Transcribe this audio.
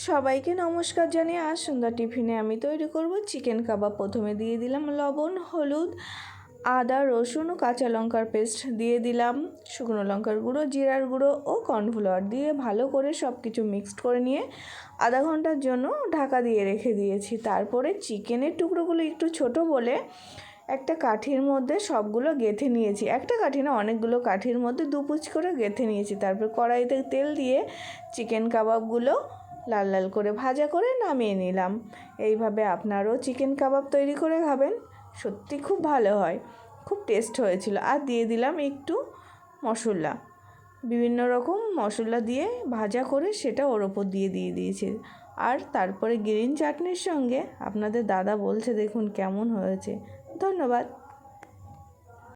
সবাইকে নমস্কার জানিয়ে আজ সন্ধ্যা টিফিনে আমি তৈরি করব চিকেন কাবাব। প্রথমে দিয়ে দিলাম লবণ, হলুদ, আদা, রসুন ও কাঁচা লঙ্কার পেস্ট, দিয়ে দিলাম শুকনো লঙ্কার গুঁড়ো, জিরার গুঁড়ো ও কর্নফ্লাওয়ার দিয়ে ভালো করে সব কিছু মিক্সড করে নিয়ে আধা ঘন্টার জন্য ঢাকা দিয়ে রেখে দিয়েছি। তারপরে চিকেনের টুকরোগুলো একটু ছোট বলে একটা কাঠির মধ্যে সবগুলো গেঁথে নিয়েছি। একটা কাঠি না, অনেকগুলো কাঠির মধ্যে দুপুচ করে গেঁথে নিয়েছি। তারপর কড়াইতে তেল দিয়ে চিকেন কাবাবগুলো লাল লাল করে ভাজা করে নামিয়ে নিলাম। এইভাবে আপনারাও চিকেন কাবাব তৈরি করে খাবেন, সত্যি খুব ভালো হয়, খুব টেস্ট হয়েছিল। আর দিয়ে দিলাম একটু মশলা, বিভিন্ন রকম মশলা দিয়ে ভাজা করে সেটা ওর ওপর দিয়ে দিয়েছি। আর তারপরে গ্রিন চাটনির সঙ্গে আপনাদের দাদা বলছে দেখুন কেমন হয়েছে। ধন্যবাদ।